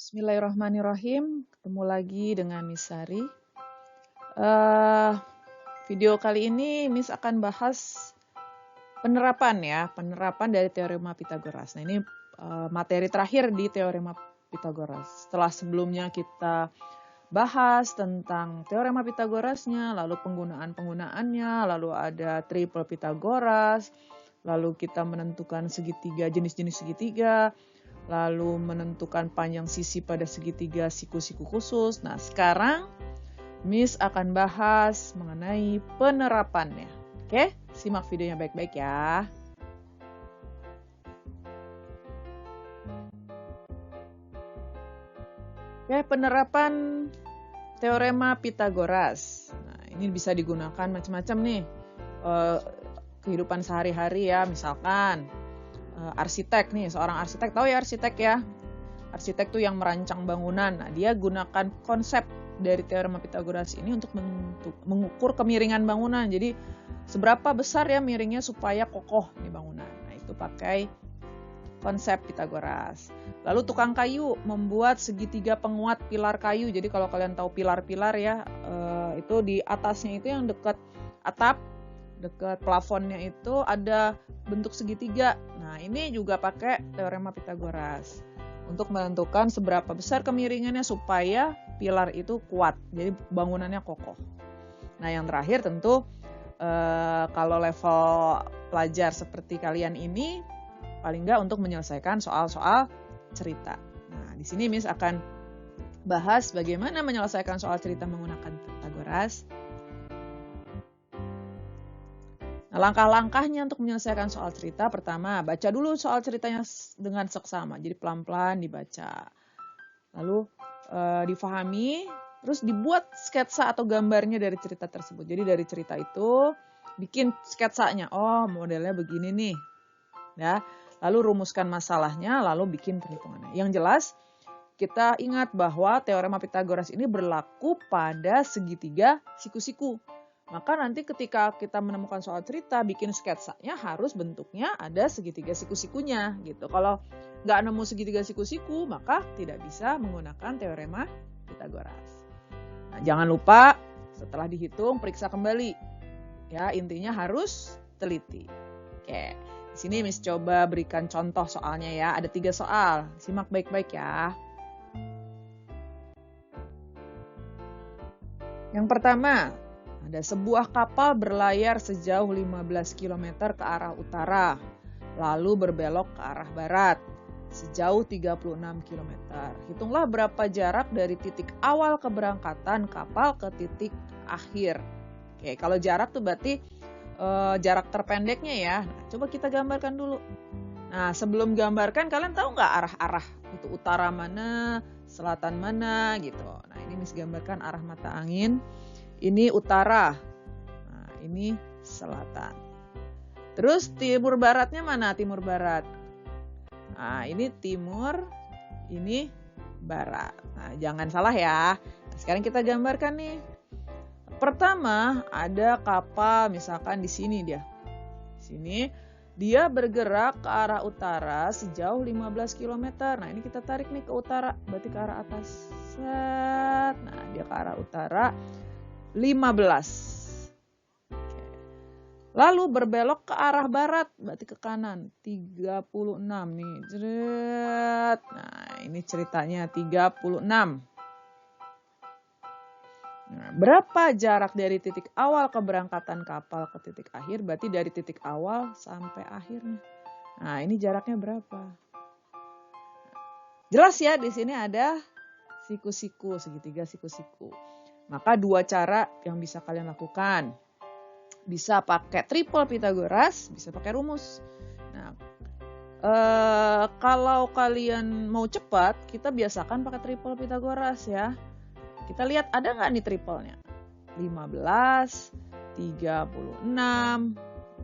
Bismillahirrahmanirrahim. Ketemu lagi dengan Miss Sari. Eh, Video kali ini Miss akan bahas penerapan dari teorema Pitagoras. Nah, ini materi terakhir di teorema Pitagoras. Setelah sebelumnya kita bahas tentang teorema Pitagorasnya, lalu penggunaannya, lalu ada triple Pitagoras, lalu kita menentukan segitiga, jenis-jenis segitiga, lalu menentukan panjang sisi pada segitiga siku-siku khusus. Nah, sekarang Miss akan bahas mengenai penerapannya. Oke, simak videonya baik-baik ya. Oke, penerapan teorema Pitagoras. Nah, ini bisa digunakan macam-macam nih. Kehidupan sehari-hari ya, misalkan arsitek nih, seorang arsitek, tahu ya arsitek ya? Arsitek tuh yang merancang bangunan. Nah, dia gunakan konsep dari teorema Pitagoras ini untuk mengukur kemiringan bangunan. Jadi seberapa besar ya miringnya supaya kokoh nih bangunan. Nah, itu pakai konsep Pitagoras. Lalu tukang kayu membuat segitiga penguat pilar kayu. Jadi kalau kalian tahu pilar-pilar ya, itu di atasnya itu yang dekat atap, dekat plafonnya itu ada bentuk segitiga. Nah, ini juga pakai teorema Pitagoras untuk menentukan seberapa besar kemiringannya supaya pilar itu kuat, jadi bangunannya kokoh. Nah, yang terakhir tentu kalau level pelajar seperti kalian ini, paling nggak untuk menyelesaikan soal-soal cerita. Nah, di sini Miss akan bahas bagaimana menyelesaikan soal cerita menggunakan Pitagoras. Nah, langkah-langkahnya untuk menyelesaikan soal cerita, pertama, baca dulu soal ceritanya dengan seksama. Jadi pelan-pelan dibaca. Lalu difahami, terus dibuat sketsa atau gambarnya dari cerita tersebut. Jadi dari cerita itu bikin sketsanya. Oh, modelnya begini nih. Ya. Lalu rumuskan masalahnya, lalu bikin perhitungannya. Yang jelas, kita ingat bahwa teorema Pitagoras ini berlaku pada segitiga siku-siku. Maka nanti ketika kita menemukan soal cerita, bikin sketsanya harus bentuknya ada segitiga siku-sikunya gitu. Kalau nggak nemu segitiga siku-siku, maka tidak bisa menggunakan teorema Pitagoras. Nah, jangan lupa setelah dihitung periksa kembali. Ya, intinya harus teliti. Oke, di sini Miss coba berikan contoh soalnya ya. Ada 3 soal. Simak baik-baik ya. Yang pertama, ada sebuah kapal berlayar sejauh 15 km ke arah utara, lalu berbelok ke arah barat sejauh 36 km. Hitunglah berapa jarak dari titik awal keberangkatan kapal ke titik akhir. Oke, kalau jarak tuh berarti jarak terpendeknya ya. Nah, coba kita gambarkan dulu. Nah, sebelum gambarkan, kalian tahu nggak arah-arah? Itu utara mana, selatan mana gitu. Nah, ini Miss gambarkan arah mata angin. Ini utara, nah, ini selatan. Terus timur baratnya mana? Timur barat. Nah, ini timur, ini barat. Nah, jangan salah ya. Sekarang kita gambarkan nih. Pertama ada kapal, misalkan di sini dia. Di sini dia bergerak ke arah utara sejauh 15 km. Nah, ini kita tarik nih ke utara, berarti ke arah atas. Set. Nah, dia ke arah utara 15. Lalu berbelok ke arah barat, berarti ke kanan 36 nih. Jeret. Nah, ini ceritanya 36. Nah, berapa jarak dari titik awal keberangkatan kapal ke titik akhir? Berarti dari titik awal sampai akhirnya. Nah, ini jaraknya berapa? Jelas ya, di sini ada siku-siku, segitiga siku-siku. Maka 2 cara yang bisa kalian lakukan. Bisa pakai triple Pitagoras, bisa pakai rumus. Nah, kalau kalian mau cepat, kita biasakan pakai triple Pitagoras ya. Kita lihat ada nggak nih triplenya? 15, 36,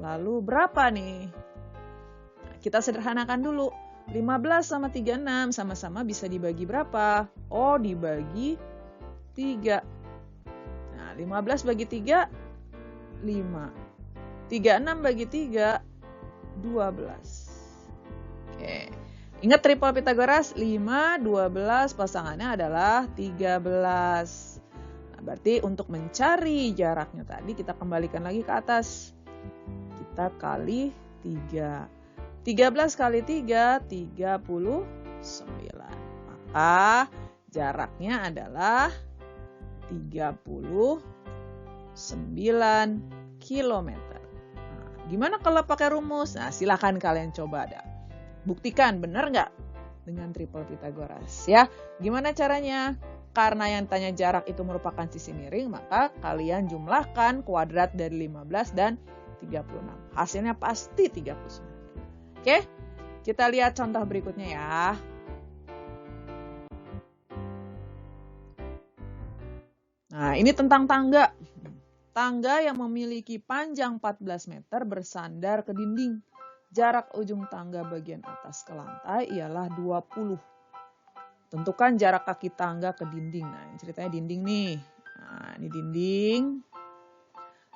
lalu berapa nih? Nah, kita sederhanakan dulu. 15 sama 36 sama-sama bisa dibagi berapa? Oh, dibagi 3. Nah, 15 bagi 3, 5. 36 bagi 3, 12. Oke. Ingat triple Pitagoras, 5, 12, pasangannya adalah 13. Nah, berarti untuk mencari jaraknya tadi kita kembalikan lagi ke atas. Kita kali 3. 13 kali 3, 39. Maka jaraknya adalah 39 km. Nah, gimana kalau pakai rumus? Nah, silakan kalian coba dah. Buktikan benar nggak dengan triple Pitagoras ya. Gimana caranya? Karena yang tanya jarak itu merupakan sisi miring, maka kalian jumlahkan kuadrat dari 15 dan 36. Hasilnya pasti 39. Oke, kita lihat contoh berikutnya ya. Nah, ini tentang tangga. Tangga yang memiliki panjang 14 meter bersandar ke dinding. Jarak ujung tangga bagian atas ke lantai ialah 20. Tentukan jarak kaki tangga ke dinding. Nah, ini ceritanya dinding nih. Nah, ini dinding.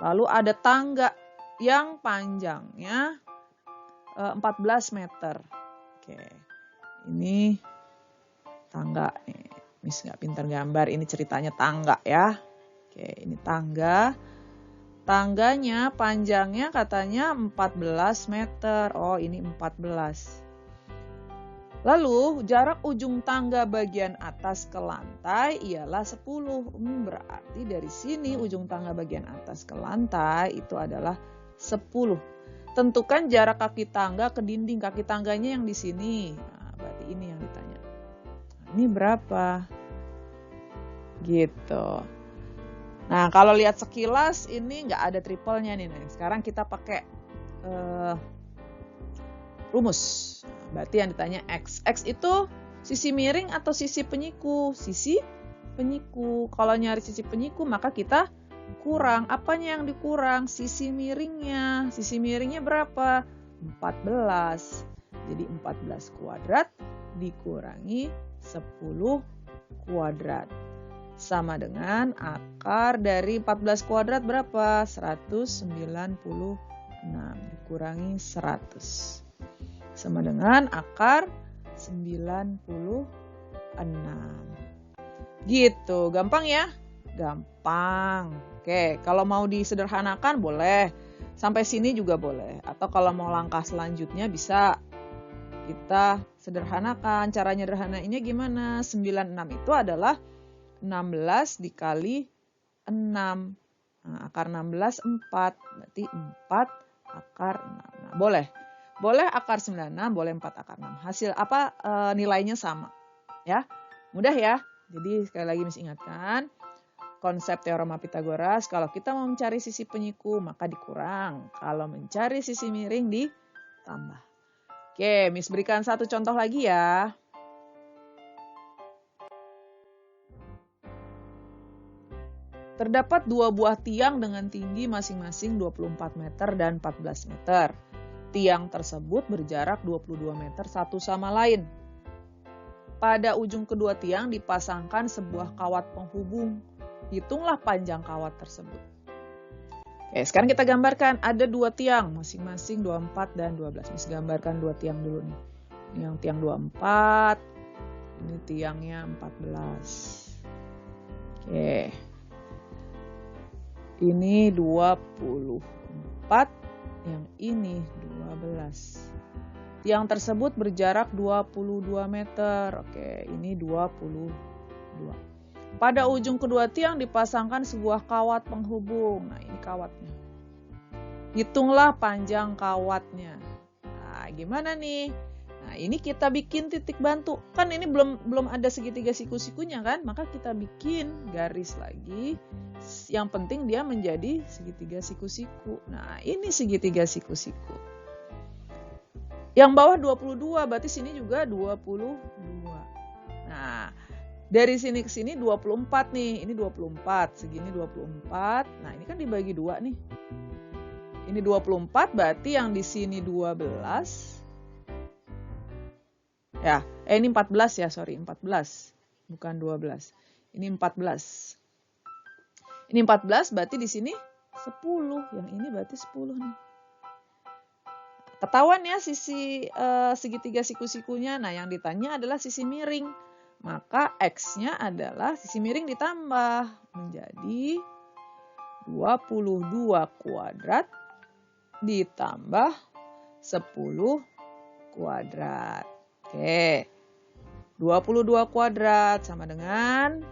Lalu ada tangga yang panjangnya 14 meter. Oke, ini tangga. Miss nggak pintar gambar, ini ceritanya tangga ya. Oke, ini tangga. Tangganya panjangnya katanya 14 meter. Oh, ini 14. Lalu jarak ujung tangga bagian atas ke lantai ialah 10. Berarti dari sini ujung tangga bagian atas ke lantai itu adalah 10. Tentukan jarak kaki tangga ke dinding. Kaki tangganya yang di sini. Nah, berarti ini yang ditanya. Nah, ini berapa? Gitu. Nah, kalau lihat sekilas ini nggak ada triplenya nih. Nah, sekarang kita pakai rumus. Berarti yang ditanya X. X itu sisi miring atau sisi penyiku? Sisi penyiku. Kalau nyari sisi penyiku maka kita kurang. Apanya yang dikurang? Sisi miringnya. Sisi miringnya berapa? 14. Jadi 14 kuadrat dikurangi 10 kuadrat. Sama dengan akar dari 14 kuadrat berapa? 196 dikurangi 100. Sama dengan akar 96. Gitu, gampang ya? Gampang. Oke, kalau mau disederhanakan boleh. Sampai sini juga boleh. Atau kalau mau langkah selanjutnya bisa kita sederhanakan. Caranya sederhanainnya gimana? 96 itu adalah 16 dikali 6. Nah, akar 16 4. Berarti 4 akar 6. Nah, boleh. Boleh akar 96, boleh 4 akar 6. Hasil apa nilainya sama. Ya. Mudah ya. Jadi sekali lagi Miss ingatkan, konsep teorema Pitagoras, kalau kita mau mencari sisi penyiku maka dikurang. Kalau mencari sisi miring ditambah. Oke, Miss berikan satu contoh lagi ya. Terdapat 2 buah tiang dengan tinggi masing-masing 24 meter dan 14 meter. Tiang tersebut berjarak 22 meter satu sama lain. Pada ujung kedua tiang dipasangkan sebuah kawat penghubung. Hitunglah panjang kawat tersebut. Oke, sekarang kita gambarkan ada 2 tiang masing-masing 24 dan 12. Bisa gambarkan 2 tiang dulu nih. Ini yang tiang 24, ini tiangnya 14. Oke. Ini 24, yang ini 12. Tiang tersebut berjarak 22 meter. Oke, ini 22. Pada ujung kedua tiang dipasangkan sebuah kawat penghubung. Nah, ini kawatnya. Hitunglah panjang kawatnya. Nah, gimana nih? Nah, ini kita bikin titik bantu. Kan ini belum ada segitiga siku-sikunya kan? Maka kita bikin garis lagi. Yang penting dia menjadi segitiga siku-siku. Nah, ini segitiga siku-siku. Yang bawah 22, berarti sini juga 22. Nah, dari sini ke sini 24 nih. Ini 24, segini 24. Nah, ini kan dibagi 2 nih. Ini 24, berarti yang di sini 12. Ya, ini 14 ya, sorry, 14. Bukan 12. Ini 14. Ini 14, berarti di sini 10. Yang ini berarti 10 nih. ketahuan ya sisi segitiga siku-sikunya. Nah, yang ditanya adalah sisi miring. Maka X-nya adalah sisi miring ditambah menjadi 22 kuadrat ditambah 10 kuadrat. Oke. 22 kuadrat sama dengan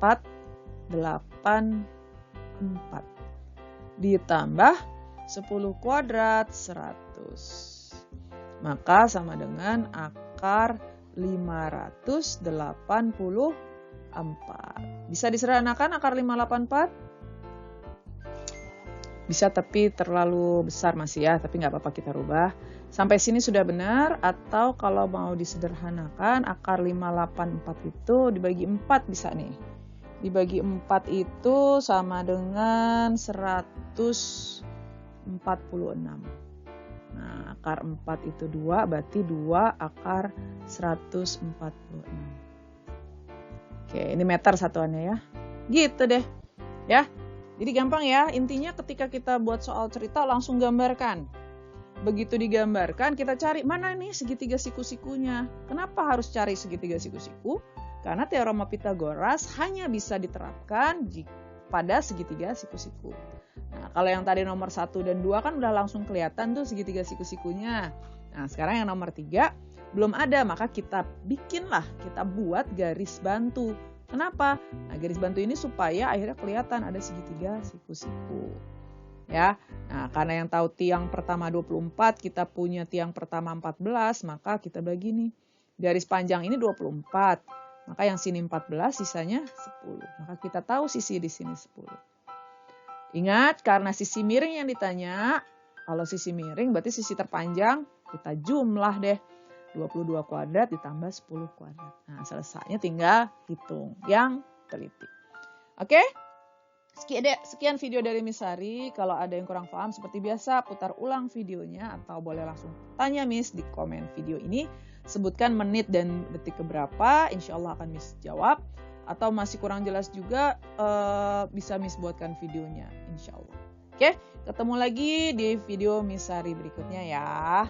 484 ditambah 10 kuadrat 100. Maka sama dengan akar 584. Bisa disederhanakan akar 584? Bisa, tapi terlalu besar masih ya, tapi nggak apa-apa kita rubah. Sampai sini sudah benar, atau kalau mau disederhanakan akar 584 itu dibagi 4 bisa nih. Dibagi 4 itu sama dengan 146. Nah, akar 4 itu 2, berarti 2 akar 146. Oke, ini meter satuannya ya. Gitu deh. Ya. Jadi gampang ya, intinya ketika kita buat soal cerita langsung gambarkan. Begitu digambarkan, kita cari mana nih segitiga siku-sikunya. Kenapa harus cari segitiga siku-siku? Karena teorema Pythagoras hanya bisa diterapkan pada segitiga siku-siku. Nah, kalau yang tadi nomor 1 dan 2 kan udah langsung kelihatan tuh segitiga siku-sikunya. Nah, sekarang yang nomor 3 belum ada, maka kita buat garis bantu. Kenapa? Nah, garis bantu ini supaya akhirnya kelihatan ada segitiga siku-siku. Ya. Nah, karena yang tahu tiang pertama 24, kita punya tiang pertama 14, maka kita bagi nih. Garis panjang ini 24. Maka yang sini 14, sisanya 10. Maka kita tahu sisi di sini 10. Ingat, karena sisi miring yang ditanya, kalau sisi miring berarti sisi terpanjang, kita jumlah deh. 22 kuadrat ditambah 10 kuadrat. Nah, selesainya tinggal hitung yang teliti. Oke? Sekian video dari Miss Sari. Kalau ada yang kurang paham seperti biasa, putar ulang videonya atau boleh langsung tanya Miss di komen video ini. Sebutkan menit dan detik keberapa, insya Allah akan Miss jawab. Atau masih kurang jelas juga, bisa Miss buatkan videonya, insya Allah. Oke, ketemu lagi di video Miss Sari berikutnya ya.